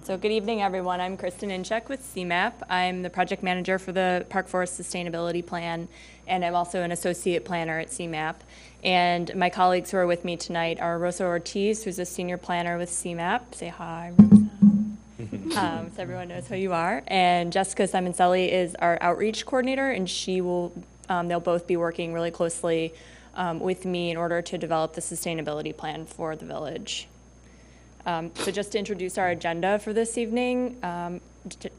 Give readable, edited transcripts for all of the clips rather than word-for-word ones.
So good evening, everyone. I'm Kristen Inchek with CMAP. I'm the project manager for the Park Forest Sustainability Plan, and I'm also an associate planner at CMAP. And my colleagues who are with me tonight are Rosa Ortiz, who's a senior planner with CMAP. Say hi, Rosa. So everyone knows who you are. And Jessica Simoncelli is our outreach coordinator, and she will, they'll both be working really closely with me in order to develop the sustainability plan for the village. So just to introduce our agenda for this evening,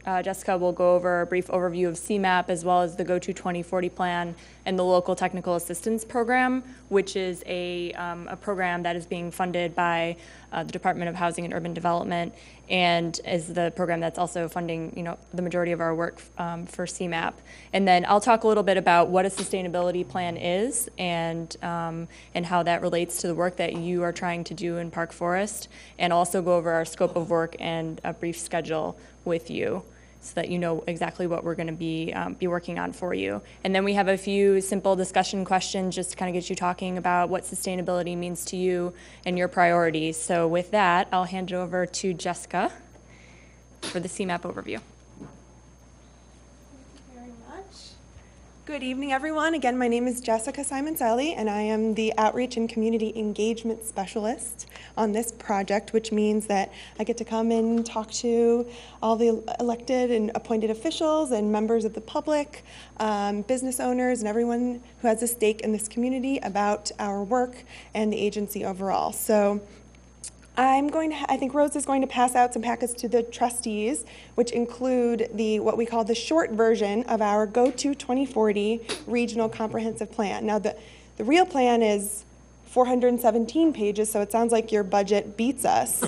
Jessica will go over a brief overview of CMAP as well as the Go to 2040 plan and the local technical assistance program, which is a program that is being funded by the Department of Housing and Urban Development, and is the program that's also funding, the majority of our work for CMAP. And then I'll talk a little bit about what a sustainability plan is and how that relates to the work that you are trying to do in Park Forest, and also go over our scope of work and a brief schedule with you so that you know exactly what we're going to be working on for you. And then we have a few simple discussion questions just to kind of get you talking about what sustainability means to you and your priorities. So with that, I'll hand it over to Jessica for the CMAP overview. Good evening, everyone. Again, my name is Jessica Simoncelli, and I am the Outreach and Community Engagement Specialist on this project, which means that I get to come and talk to all the elected and appointed officials and members of the public, business owners, and everyone who has a stake in this community about our work and the agency overall. So I think Rose is going to pass out some packets to the trustees, which include what we call the short version of our Go to 2040 Regional Comprehensive Plan. Now, the real plan is 417 pages, so it sounds like your budget beats us.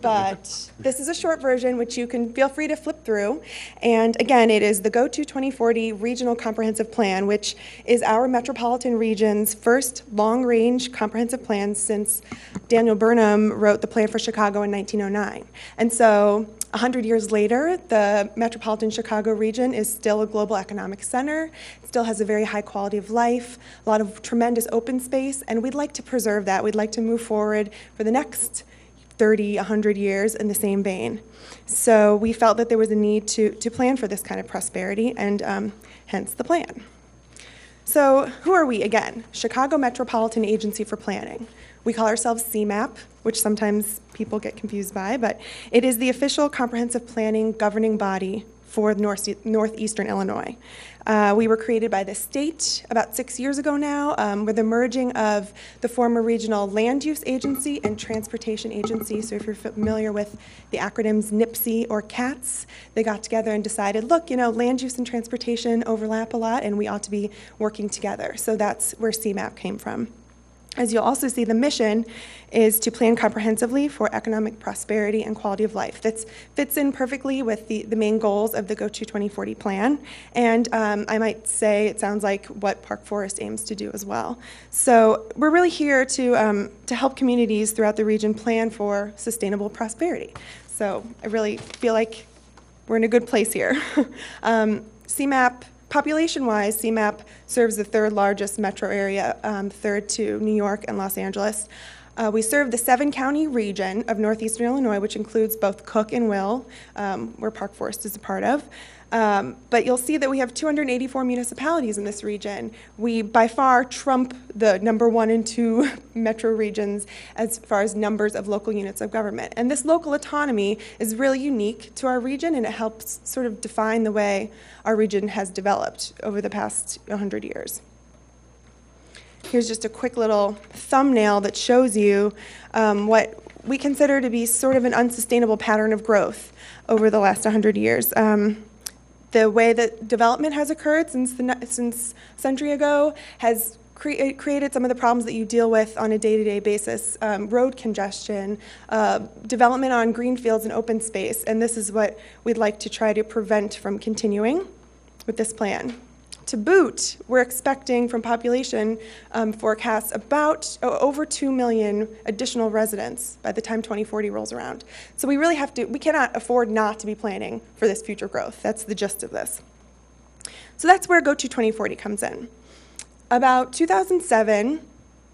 But this is a short version, which you can feel free to flip through. And again, it is the Go to 2040 Regional Comprehensive Plan, which is our metropolitan region's first long-range comprehensive plan since Daniel Burnham wrote the plan for Chicago in 1909. And so 100 years later, the metropolitan Chicago region is still a global economic center, still has a very high quality of life, a lot of tremendous open space, and we'd like to preserve that. We'd like to move forward for the next 30, 100 years in the same vein. So we felt that there was a need to plan for this kind of prosperity, and hence the plan. So who are we again? Chicago Metropolitan Agency for Planning. We call ourselves CMAP, which sometimes people get confused by, but it is the official comprehensive planning governing body for northeastern Illinois. We were created by the state about 6 years ago now with the merging of the former regional land use agency and transportation agency. So if you're familiar with the acronyms NIPSI or CATS, they got together and decided, look, land use and transportation overlap a lot and we ought to be working together. So that's where CMAP came from. As you'll also see, the mission is to plan comprehensively for economic prosperity and quality of life. That fits in perfectly with the main goals of the Go to 2040 plan. And I might say it sounds like what Park Forest aims to do as well. So we're really here to help communities throughout the region plan for sustainable prosperity. So I really feel like we're in a good place here. CMAP, population-wise, CMAP serves the third largest metro area, third to New York and Los Angeles. We serve the 7-county region of northeastern Illinois, which includes both Cook and Will, where Park Forest is a part of. But you'll see that we have 284 municipalities in this region. We, by far, trump the number 1 and 2 metro regions as far as numbers of local units of government. And this local autonomy is really unique to our region, and it helps sort of define the way our region has developed over the past 100 years. Here's just a quick little thumbnail that shows you what we consider to be sort of an unsustainable pattern of growth over the last 100 years. The way that development has occurred since a century ago has created some of the problems that you deal with on a day-to-day basis, road congestion, development on green fields and open space, and this is what we'd like to try to prevent from continuing with this plan. To boot, we're expecting from population forecasts about over 2 million additional residents by the time 2040 rolls around. So we cannot afford not to be planning for this future growth. That's the gist of this. So that's where Go to 2040 comes in. About 2007,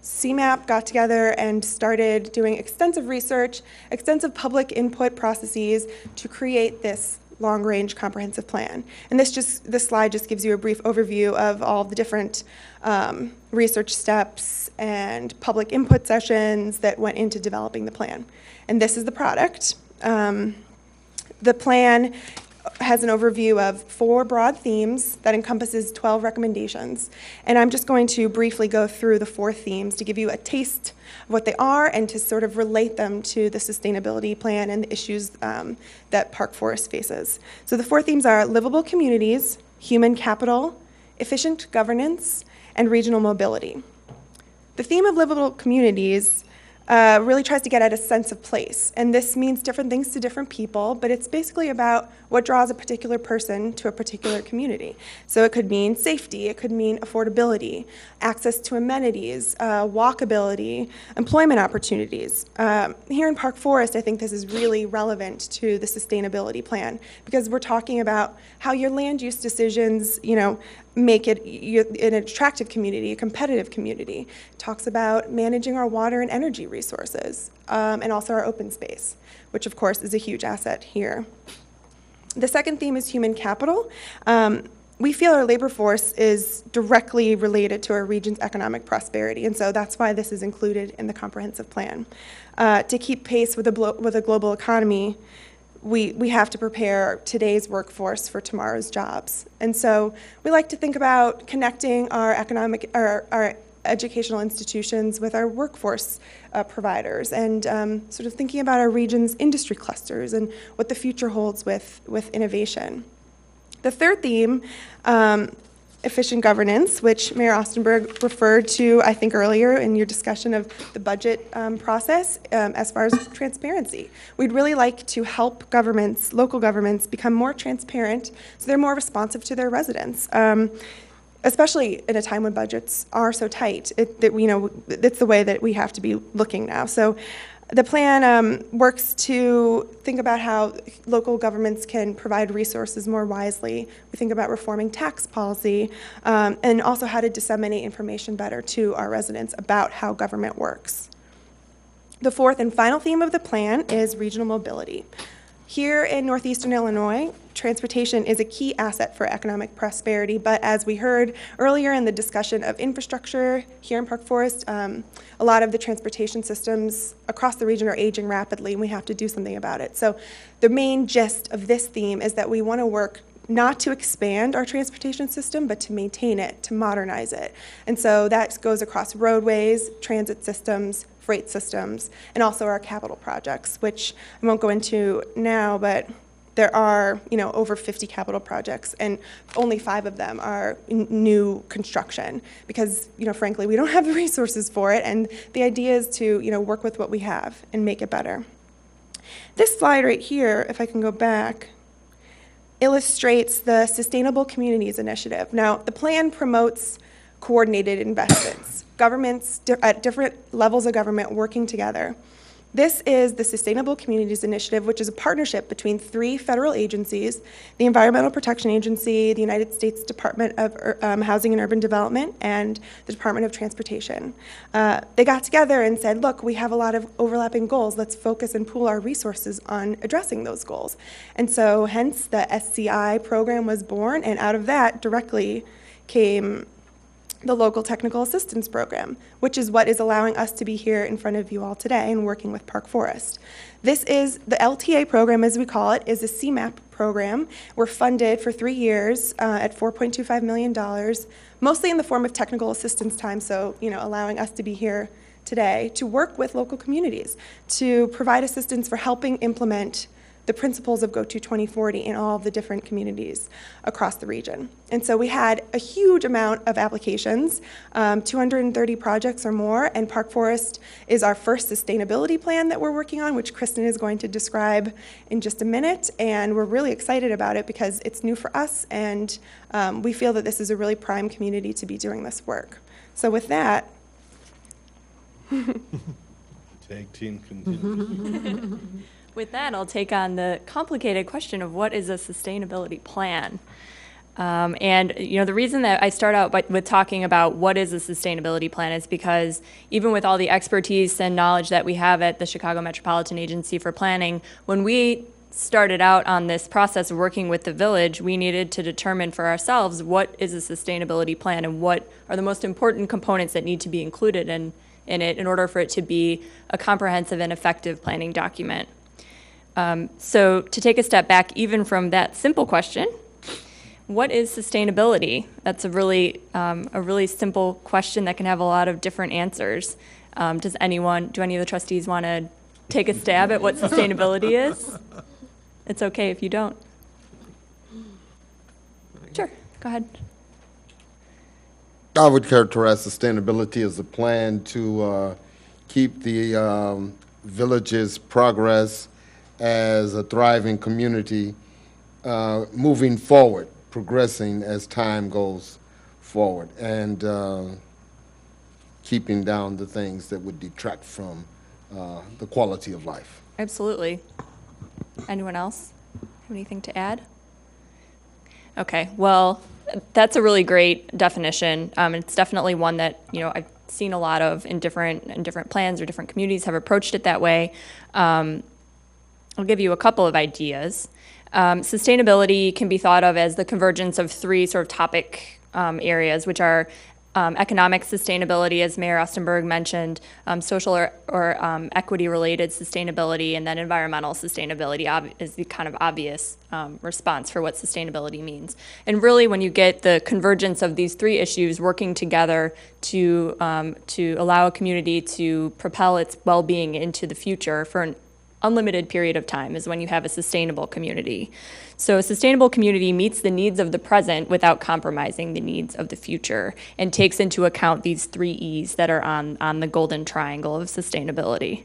CMAP got together and started doing extensive research, extensive public input processes to create this long-range comprehensive plan. And this slide just gives you a brief overview of all the different research steps and public input sessions that went into developing the plan. And this is the product. The plan has an overview of 4 broad themes that encompasses 12 recommendations. And I'm just going to briefly go through the 4 themes to give you a taste of what they are and to sort of relate them to the sustainability plan and the issues that Park Forest faces. So the 4 themes are livable communities, human capital, efficient governance, and regional mobility. The theme of livable communities really tries to get at a sense of place. And this means different things to different people, but it's basically about what draws a particular person to a particular community. So it could mean safety, it could mean affordability, access to amenities, walkability, employment opportunities. Here in Park Forest, I think this is really relevant to the sustainability plan because we're talking about how your land use decisions, make it an attractive community, a competitive community. It talks about managing our water and energy resources, and also our open space, which of course is a huge asset here. The second theme is human capital. We feel our labor force is directly related to our region's economic prosperity, and so that's why this is included in the comprehensive plan. To keep pace with a global economy, we have to prepare today's workforce for tomorrow's jobs. And so we like to think about connecting our educational institutions with our workforce providers and sort of thinking about our region's industry clusters and what the future holds with innovation. The third theme, efficient governance, which Mayor Ostenberg referred to, I think, earlier in your discussion of the budget process as far as transparency. We'd really like to help governments, local governments, become more transparent so they're more responsive to their residents. Especially in a time when budgets are so tight, it's the way that we have to be looking now. So the plan works to think about how local governments can provide resources more wisely. We think about reforming tax policy and also how to disseminate information better to our residents about how government works. The fourth and final theme of the plan is regional mobility. Here in Northeastern Illinois, transportation is a key asset for economic prosperity, but as we heard earlier in the discussion of infrastructure here in Park Forest, a lot of the transportation systems across the region are aging rapidly, and we have to do something about it. So the main gist of this theme is that we want to work not to expand our transportation system, but to maintain it, to modernize it. And so that goes across roadways, transit systems, freight systems, and also our capital projects, which I won't go into now, but there are, over 50 capital projects, and only 5 of them are new construction because, frankly, we don't have the resources for it, and the idea is to, work with what we have and make it better. This slide right here, if I can go back, illustrates the Sustainable Communities Initiative. Now, the plan promotes coordinated investments, governments at different levels of government working together. This is the Sustainable Communities Initiative, which is a partnership between 3 federal agencies, the Environmental Protection Agency, the United States Department of Housing and Urban Development, and the Department of Transportation. They got together and said, look, we have a lot of overlapping goals. Let's focus and pool our resources on addressing those goals. And so hence the SCI program was born, and out of that directly came the Local Technical Assistance Program, which is what is allowing us to be here in front of you all today and working with Park Forest. This is the LTA program, as we call it, is a CMAP program. We're funded for 3 years at $4.25 million, mostly in the form of technical assistance time, so allowing us to be here today to work with local communities, to provide assistance for helping implement the principles of GO-TO 2040 in all of the different communities across the region. And so we had a huge amount of applications, 230 projects or more, and Park Forest is our first sustainability plan that we're working on, which Kristen is going to describe in just a minute, and we're really excited about it because it's new for us, and we feel that this is a really prime community to be doing this work. So with that, tag team continues. With that, I'll take on the complicated question of what is a sustainability plan. And the reason that I start out with talking about what is a sustainability plan is because even with all the expertise and knowledge that we have at the Chicago Metropolitan Agency for Planning, when we started out on this process of working with the village, we needed to determine for ourselves what is a sustainability plan and what are the most important components that need to be included in it in order for it to be a comprehensive and effective planning document. So to take a step back even from that simple question, what is sustainability? That's a really simple question that can have a lot of different answers. Do any of the trustees want to take a stab at what sustainability is? It's okay if you don't. Sure, go ahead. I would characterize sustainability as a plan to keep the village's progress as a thriving community moving forward, progressing as time goes forward, and keeping down the things that would detract from the quality of life. Absolutely. Anyone else have anything to add? Okay, well, that's a really great definition. It's definitely one that I've seen a lot of in different plans or different communities have approached it that way. I'll give you a couple of ideas. Sustainability can be thought of as the convergence of three sort of topic areas, which are economic sustainability, as Mayor Ostenberg mentioned, social or equity-related sustainability, and then environmental sustainability is the kind of obvious response for what sustainability means. And really, when you get the convergence of these three issues working together to allow a community to propel its well-being into the future for an unlimited period of time, is when you have a sustainable community. So a sustainable community meets the needs of the present without compromising the needs of the future and takes into account these three E's that are on the golden triangle of sustainability.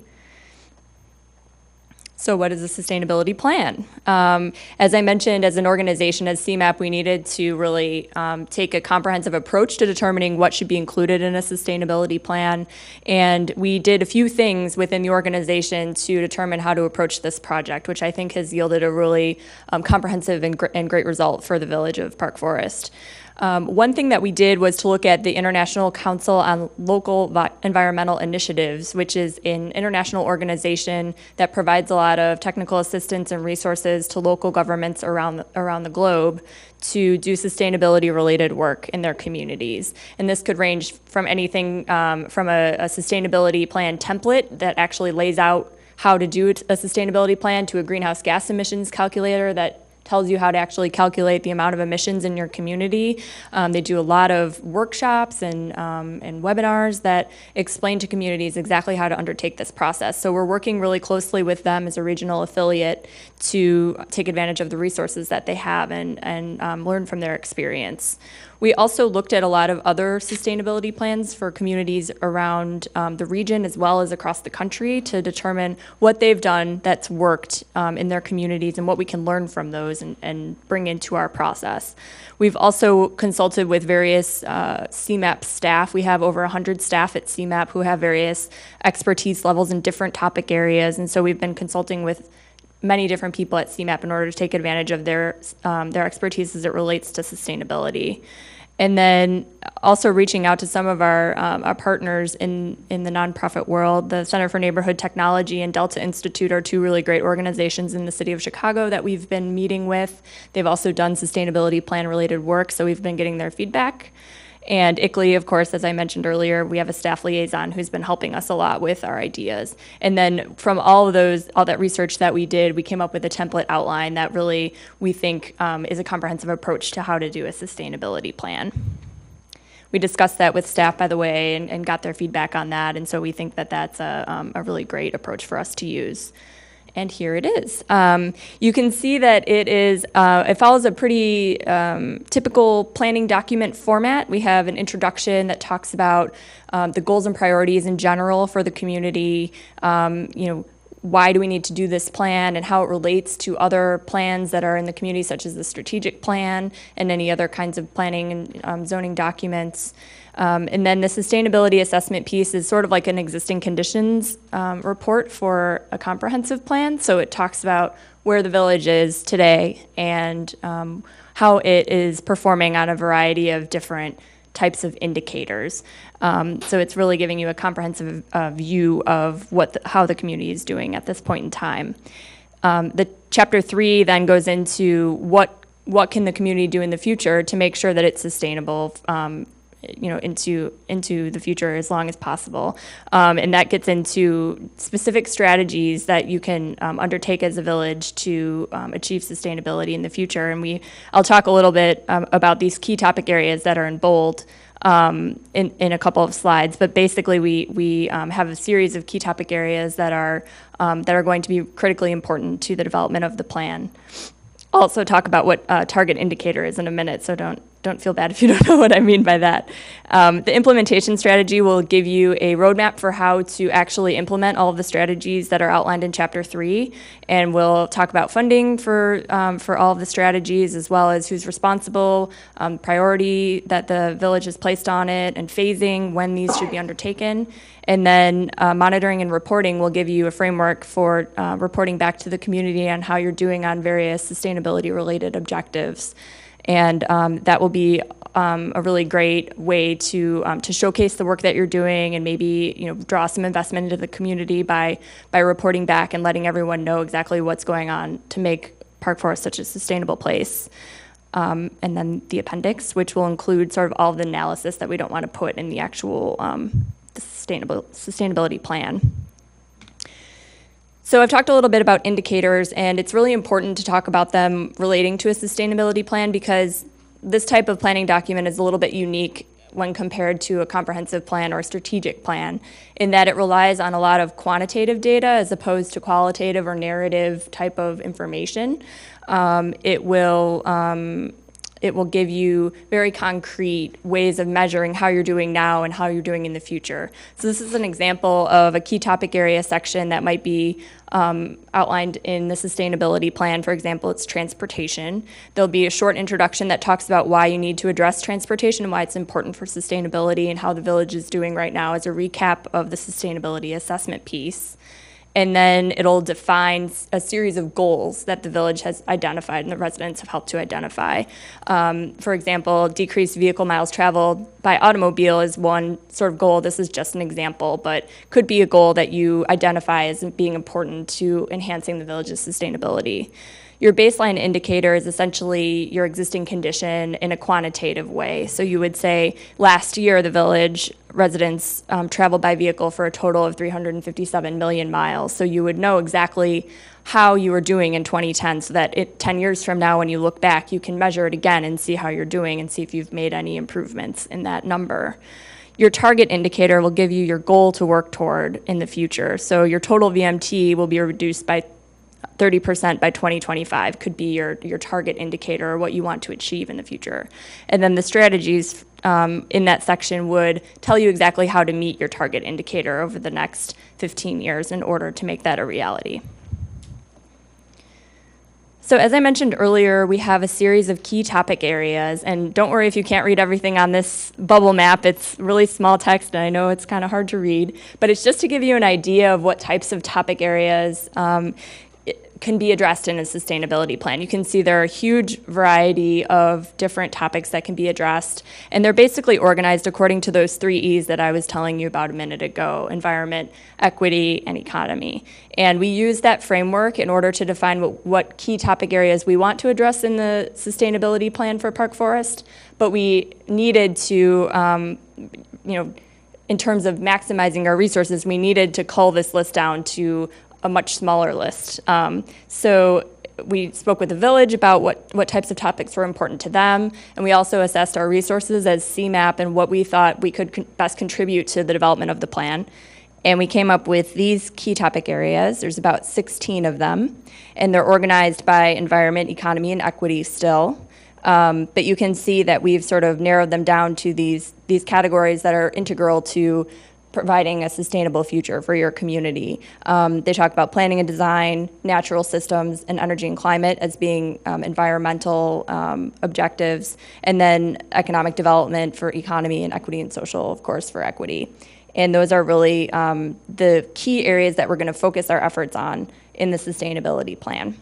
So what is a sustainability plan? As I mentioned, as an organization, as CMAP, we needed to really take a comprehensive approach to determining what should be included in a sustainability plan. And we did a few things within the organization to determine how to approach this project, which I think has yielded a really comprehensive and great result for the village of Park Forest. One thing that we did was to look at the International Council on Local Environmental Initiatives, which is an international organization that provides a lot of technical assistance and resources to local governments around the globe to do sustainability-related work in their communities. And this could range from anything from a sustainability plan template that actually lays out how to do a sustainability plan to a greenhouse gas emissions calculator that tells you how to actually calculate the amount of emissions in your community. They do a lot of workshops and webinars that explain to communities exactly how to undertake this process. So we're working really closely with them as a regional affiliate to take advantage of the resources that they have and learn from their experience. We also looked at a lot of other sustainability plans for communities around the region as well as across the country to determine what they've done that's worked in their communities and what we can learn from those and bring into our process. We've also consulted with various CMAP staff. We have over 100 staff at CMAP who have various expertise levels in different topic areas, and so we've been consulting with many different people at CMAP in order to take advantage of their expertise as it relates to sustainability. And then also reaching out to some of our partners in the nonprofit world. The Center for Neighborhood Technology and Delta Institute are two really great organizations in the city of Chicago that we've been meeting with. They've also done sustainability plan related work, so we've been getting their feedback. And ICLEI, of course, as I mentioned earlier, we have a staff liaison who's been helping us a lot with our ideas. And then from all that research that we did, we came up with a template outline that really we think is a comprehensive approach to how to do a sustainability plan. We discussed that with staff, by the way, and got their feedback on that. And so we think that that's a really great approach for us to use. And here it is. You can see that it follows a pretty typical planning document format. We have an introduction that talks about the goals and priorities in general for the community. Why do we need to do this plan and how it relates to other plans that are in the community, such as the strategic plan and any other kinds of planning and zoning documents. And then the sustainability assessment piece is sort of like an existing conditions report for a comprehensive plan. So it talks about where the village is today and how it is performing on a variety of different types of indicators. So it's really giving you a comprehensive view of how the community is doing at this point in time. The chapter 3 then goes into what can the community do in the future to make sure that it's sustainable, into the future as long as possible. And that gets into specific strategies that you can undertake as a village to achieve sustainability in the future. And I'll talk a little bit about these key topic areas that are in bold in a couple of slides. But basically, we have a series of key topic areas that are going to be critically important to the development of the plan. I'll also talk about what target indicator is in a minute, so don't feel bad if you don't know what I mean by that. The implementation strategy will give you a roadmap for how to actually implement all of the strategies that are outlined in Chapter 3, and we'll talk about funding for all of the strategies, as well as who's responsible, priority that the village has placed on it, and phasing when these should be undertaken. And then monitoring and reporting will give you a framework for reporting back to the community on how you're doing on various sustainability-related objectives. And that will be a really great way to showcase the work that you're doing, and maybe draw some investment into the community by reporting back and letting everyone know exactly what's going on to make Park Forest such a sustainable place. And then the appendix, which will include sort of all of the analysis that we don't want to put in the actual the sustainability plan. So I've talked a little bit about indicators, and it's really important to talk about them relating to a sustainability plan, because this type of planning document is a little bit unique when compared to a comprehensive plan or a strategic plan, in that it relies on a lot of quantitative data as opposed to qualitative or narrative type of information. It will give you very concrete ways of measuring how you're doing now and how you're doing in the future. So this is an example of a key topic area section that might be outlined in the sustainability plan. For example, it's transportation. There'll be a short introduction that talks about why you need to address transportation and why it's important for sustainability, and how the village is doing right now as a recap of the sustainability assessment piece. And then it'll define a series of goals that the village has identified and the residents have helped to identify. For example, decreased vehicle miles traveled by automobile is one sort of goal. This is just an example, but could be a goal that you identify as being important to enhancing the village's sustainability. Your baseline indicator is essentially your existing condition in a quantitative way. So you would say last year the village residents traveled by vehicle for a total of 357 million miles. So you would know exactly how you were doing in 2010, so that 10 years from now when you look back, you can measure it again and see how you're doing and see if you've made any improvements in that number. Your target indicator will give you your goal to work toward in the future. So your total VMT will be reduced by 30% by 2025 could be your target indicator, or what you want to achieve in the future. And then the strategies in that section would tell you exactly how to meet your target indicator over the next 15 years in order to make that a reality. So as I mentioned earlier, we have a series of key topic areas, and don't worry if you can't read everything on this bubble map. It's really small text, and I know it's kind of hard to read, but it's just to give you an idea of what types of topic areas can be addressed in a sustainability plan. You can see there are a huge variety of different topics that can be addressed, and they're basically organized according to those 3 E's that I was telling you about a minute ago: environment, equity, and economy. And we use that framework in order to define what key topic areas we want to address in the sustainability plan for Park Forest, but we needed to, in terms of maximizing our resources, we needed to cull this list down to a much smaller list. So we spoke with the village about what types of topics were important to them, and we also assessed our resources as CMAP and what we thought we could best contribute to the development of the plan. And we came up with these key topic areas. There's about 16 of them, and they're organized by environment, economy, and equity still. But you can see that we've sort of narrowed them down to these categories that are integral to providing a sustainable future for your community. They talk about planning and design, natural systems, and energy and climate as being environmental objectives, and then economic development for economy, and equity and social, of course, for equity. And those are really the key areas that we're going to focus our efforts on in the sustainability plan.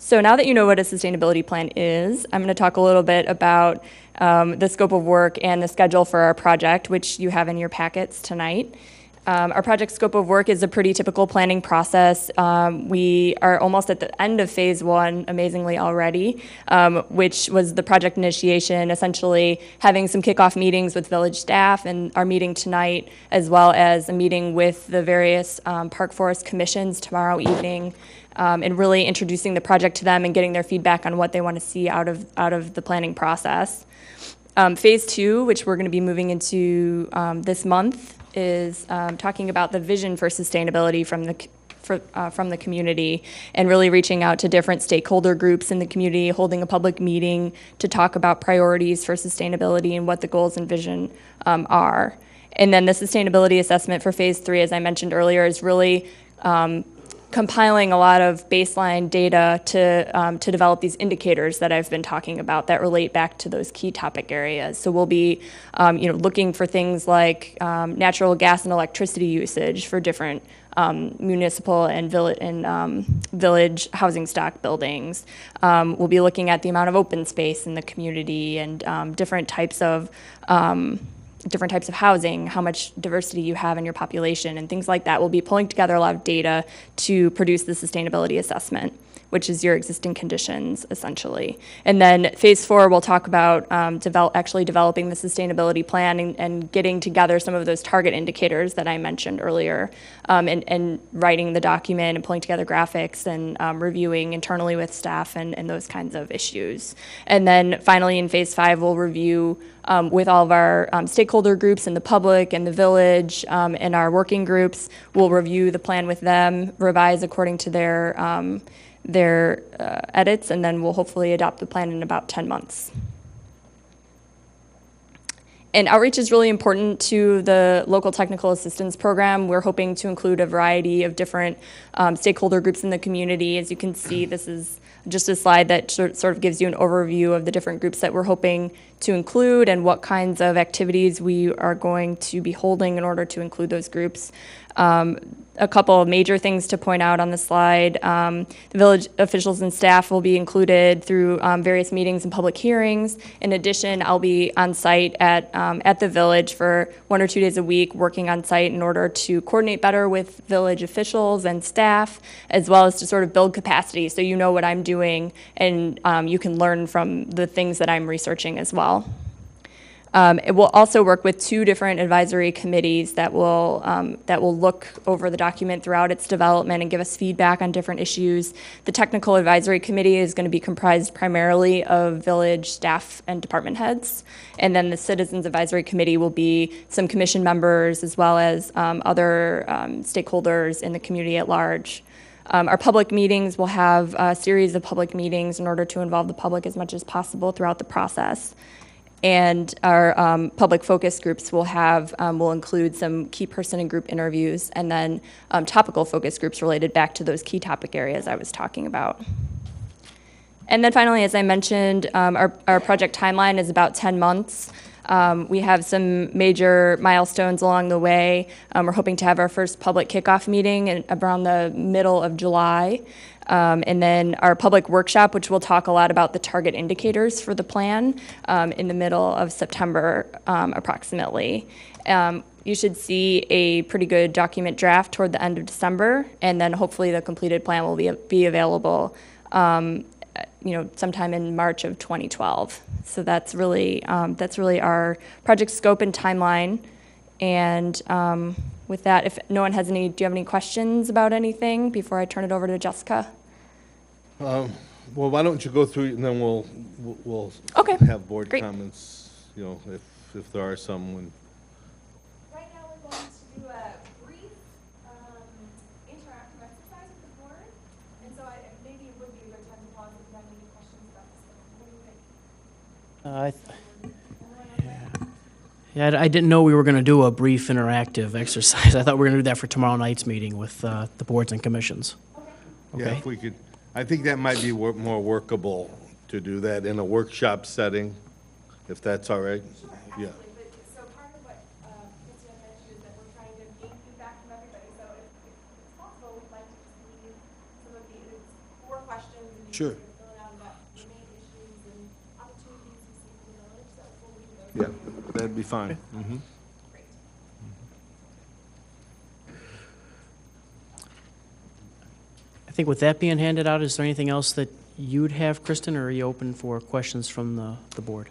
So now that you know what a sustainability plan is, I'm going to talk a little bit about the scope of work and the schedule for our project, which you have in your packets tonight. Our project scope of work is a pretty typical planning process. We are almost at the end of phase one, amazingly already, which was the project initiation, essentially having some kickoff meetings with village staff and our meeting tonight, as well as a meeting with the various park forest commissions tomorrow evening, and really introducing the project to them and getting their feedback on what they want to see out of the planning process. Phase two, which we're going to be moving into this month, is talking about the vision for sustainability from the community and really reaching out to different stakeholder groups in the community, holding a public meeting to talk about priorities for sustainability and what the goals and vision are. And then the sustainability assessment for phase three, as I mentioned earlier, is really compiling a lot of baseline data to develop these indicators that I've been talking about that relate back to those key topic areas. So we'll be looking for things like natural gas and electricity usage for different municipal and village housing stock buildings. We'll be looking at the amount of open space in the community and different types of housing, how much diversity you have in your population, and things like that. We'll be pulling together a lot of data to produce the sustainability assessment, which is your existing conditions, essentially. And then phase four, we'll talk about actually developing the sustainability plan and getting together some of those target indicators that I mentioned earlier, and writing the document and pulling together graphics and reviewing internally with staff and those kinds of issues. And then finally, in phase five, we'll review with all of our stakeholder groups in the public and the village and our working groups. We'll review the plan with them, revise according to their edits, and then we'll hopefully adopt the plan in about 10 months. And outreach is really important to the local technical assistance program. We're hoping to include a variety of different stakeholder groups in the community. As you can see, this is just a slide that sort of gives you an overview of the different groups that we're hoping to include and what kinds of activities we are going to be holding in order to include those groups. A couple of major things to point out on the slide. The village officials and staff will be included through various meetings and public hearings. In addition, I'll be on site at the village for 1 or 2 days a week, working on site in order to coordinate better with village officials and staff, as well as to sort of build capacity so you know what I'm doing and you can learn from the things that I'm researching as well. It will also work with 2 different advisory committees that will look over the document throughout its development and give us feedback on different issues. The technical advisory committee is going to be comprised primarily of village staff and department heads, and then the citizens advisory committee will be some commission members as well as other stakeholders in the community at large. Our public meetings will have a series of public meetings in order to involve the public as much as possible throughout the process. And our public focus groups will include some key person and group interviews, and then topical focus groups related back to those key topic areas I was talking about. And then finally, as I mentioned, our project timeline is about 10 months. We have some major milestones along the way. We're hoping to have our first public kickoff meeting around the middle of July. And then our public workshop, which will talk a lot about the target indicators for the plan, in the middle of September, approximately. You should see a pretty good document draft toward the end of December, and then hopefully the completed plan will be available sometime in March of 2012. So that's really our project scope and timeline. And with that, if no one has any, do you have any questions about anything before I turn it over to Jessica? Well, why don't you go through, and then we'll Okay, have board great. comments, if there are some. Right now, we're going to do a brief interactive exercise with the board, and so maybe it would be a good time to pause if you have any questions about this. What do you think? Yeah, I didn't know we were going to do a brief interactive exercise. I thought we were going to do that for tomorrow night's meeting with the boards and commissions. Yeah, Okay. if we could, I think that might be more workable to do that in a workshop setting, if that's all right. Yeah. So part of what Christian mentioned is that we're trying to gain feedback from everybody. So if it's possible, we'd like to just leave some of these 4 questions, and you Sure. Yeah, that'd be fine. Mhm. I think with that being handed out, is there anything else that you'd have, Kristen, or are you open for questions from the board?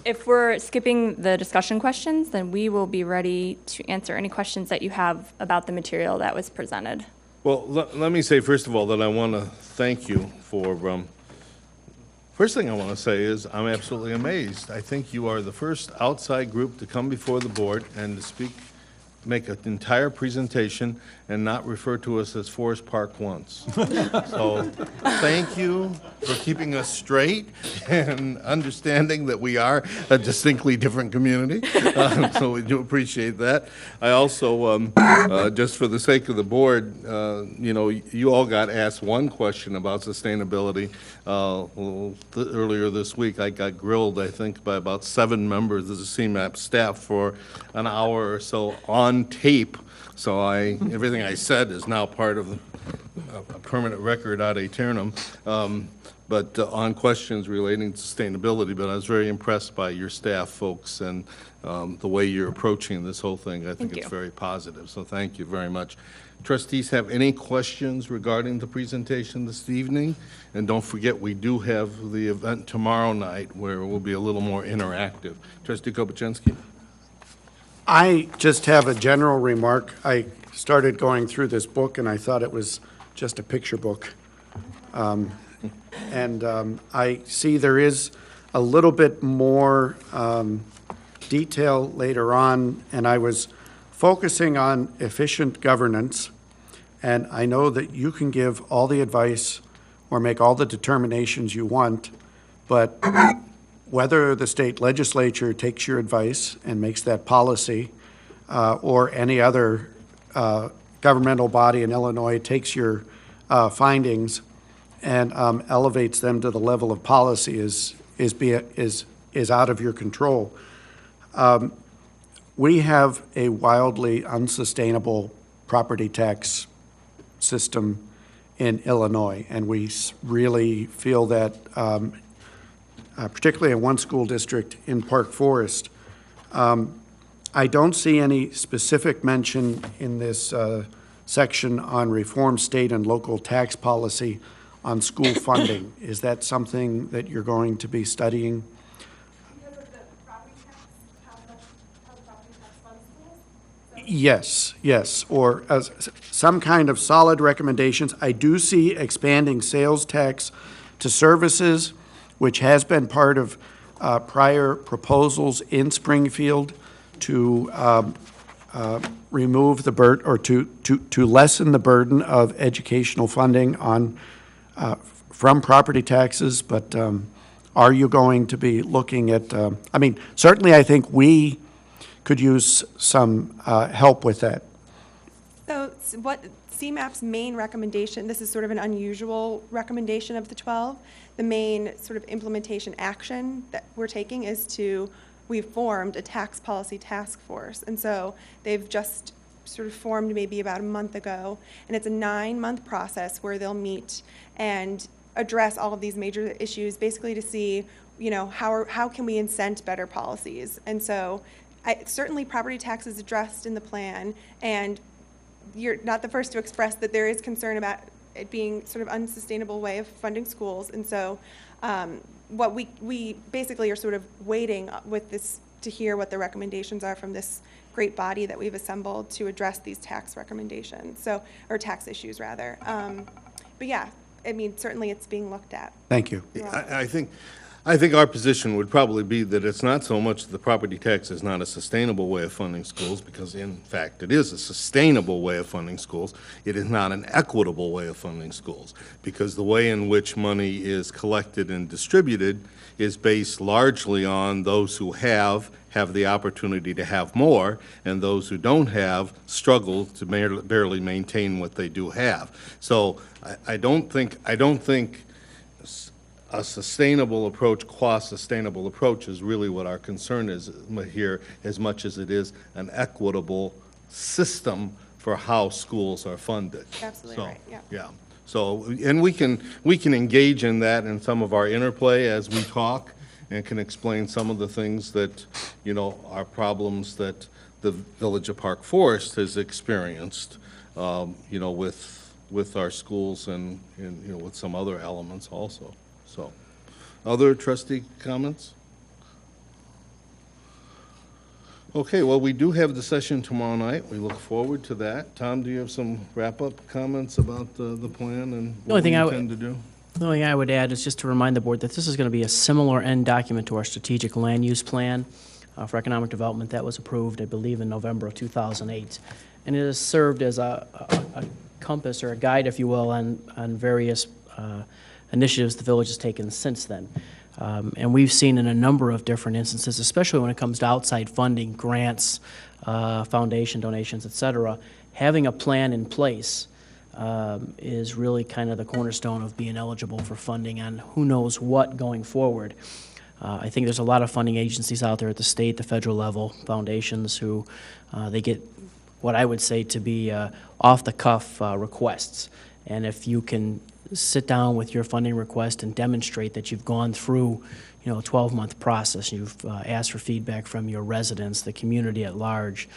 If we're skipping the discussion questions, then we will be ready to answer any questions that you have about the material that was presented. Well, let me say, first of all, that I want to thank you for, first thing I want to say is I'm absolutely amazed. I think you are the first outside group to come before the board and to speak, make an entire presentation and not refer to us as Forest Park once. So, thank you for keeping us straight and understanding that we are a distinctly different community. So we do appreciate that. I also, just for the sake of the board, you know, you all got asked one question about sustainability. Earlier this week, I got grilled, I think, by about 7 members of the CMAP staff for an hour or so on tape. So everything I said is now part of a permanent record ad aeternum. But on questions relating to sustainability, but I was very impressed by your staff folks and the way you're approaching this whole thing. I think Thank it's you. very positive, so thank you very much. Trustees have any questions regarding the presentation this evening? And don't forget, we do have the event tomorrow night where it will be a little more interactive. Trustee Kopaczenski? I just have a general remark. I started going through this book, and I thought it was just a picture book. I see there is a little bit more detail later on, and I was focusing on efficient governance, and I know that you can give all the advice or make all the determinations you want, but whether the state legislature takes your advice and makes that policy, or any other governmental body in Illinois takes your findings and elevates them to the level of policy is out of your control. We have a wildly unsustainable property tax system in Illinois, and we really feel that particularly in one school district in Park Forest. I don't see any specific mention in this section on reform state and local tax policy on school funding. Is that something that you're going to be studying? Because of the property tax, how the property tax funds schools? Yes, or some kind of solid recommendations. I do see expanding sales tax to services, which has been part of prior proposals in Springfield to remove the burden, or to lessen the burden of educational funding on from property taxes. But are you going to be looking at? I mean, certainly, I think we could use some help with that. So what CMAP's main recommendation, this is sort of an unusual recommendation of the 12. The main sort of implementation action that we're taking is we've formed a tax policy task force. And so they've just sort of formed maybe about a month ago. And it's a 9-month process where they'll meet and address all of these major issues, basically to see, you know, how can we incent better policies. And so certainly property tax is addressed in the plan, and you're not the first to express that there is concern about it being sort of unsustainable way of funding schools. And so what we basically are sort of waiting with this to hear what the recommendations are from this great body that we've assembled to address these tax recommendations, or tax issues rather. But yeah, I mean, certainly it's being looked at. Thank you. I think our position would probably be that it's not so much the property tax is not a sustainable way of funding schools, because in fact it is a sustainable way of funding schools. It is not an equitable way of funding schools, because the way in which money is collected and distributed is based largely on those who have the opportunity to have more, and those who don't have struggle to barely maintain what they do have. So I don't think a sustainable approach, sustainable approach is really what our concern is here, as much as it is an equitable system for how schools are funded. Absolutely So, right, yeah. Yeah. So, and we can engage in that in some of our interplay as we talk, and can explain some of the things that, you know, are problems that the Village of Park Forest has experienced, you know, with our schools and, you know, with some other elements also. So, other trustee comments? Okay, well, we do have the session tomorrow night. We look forward to that. Tom, do you have some wrap-up comments about the plan and The only what we thing intend to do? The only thing I would add is just to remind the board that this is going to be a similar end document to our strategic land use plan for economic development that was approved, I believe, in November of 2008. And it has served as a compass or a guide, if you will, on various initiatives the village has taken since then. And we've seen in a number of different instances, especially when it comes to outside funding, grants, foundation donations, et cetera, having a plan in place is really kind of the cornerstone of being eligible for funding on who knows what going forward. I think there's a lot of funding agencies out there at the state, the federal level, foundations who they get what I would say to be off-the-cuff requests. And if you can sit down with your funding request and demonstrate that you've gone through, you know, a 12-month process, you've asked for feedback from your residents, the community at large,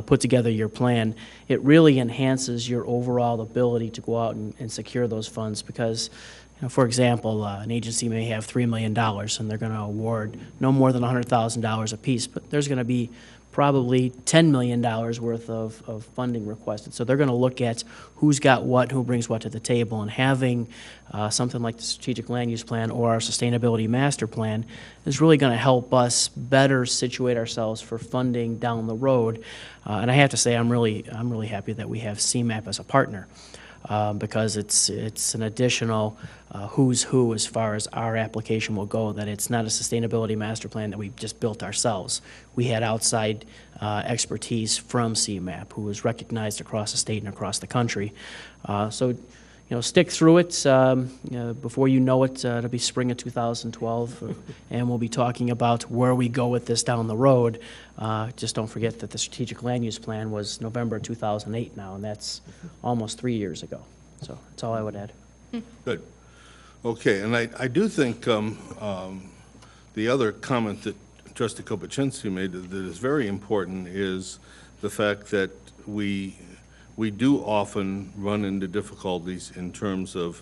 put together your plan, it really enhances your overall ability to go out and secure those funds because, you know, for example, an agency may have $3 million and they're going to award no more than $100,000 apiece, but there's going to be probably $10 million worth of funding requested. So they're going to look at who's got what, who brings what to the table, and having something like the Strategic Land Use Plan or our Sustainability Master Plan is really going to help us better situate ourselves for funding down the road. And I have to say, I'm really happy that we have CMAP as a partner. Because it's an additional who's who as far as our application will go, that it's not a sustainability master plan that we just built ourselves. We had outside expertise from CMAP who was recognized across the state and across the country. So, you know, stick through it. Before you know it, it'll be spring of 2012, and we'll be talking about where we go with this down the road. Just don't forget that the Strategic Land Use Plan was November 2008 now, and that's almost 3 years ago. So that's all I would add. Good. Okay, and I do think the other comment that Trustee Kopachinski made that is very important is the fact that we do often run into difficulties in terms of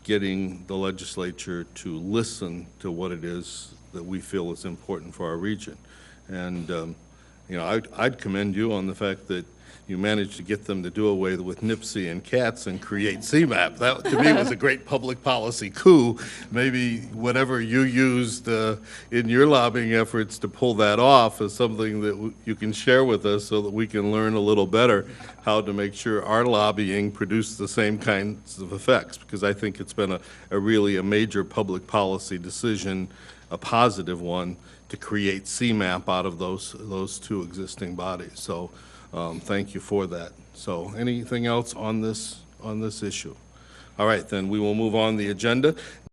getting the legislature to listen to what it is that we feel is important for our region. And, you know, I'd commend you on the fact that you managed to get them to do away with NIPSI and CATS and create CMAP. That, to me, was a great public policy coup. Maybe whatever you used in your lobbying efforts to pull that off is something that you can share with us so that we can learn a little better how to make sure our lobbying produces the same kinds of effects, because I think it's been a really major public policy decision, a positive one, to create CMAP out of those two existing bodies. So thank you for that. So anything else on this issue? All right, then we will move on the agenda.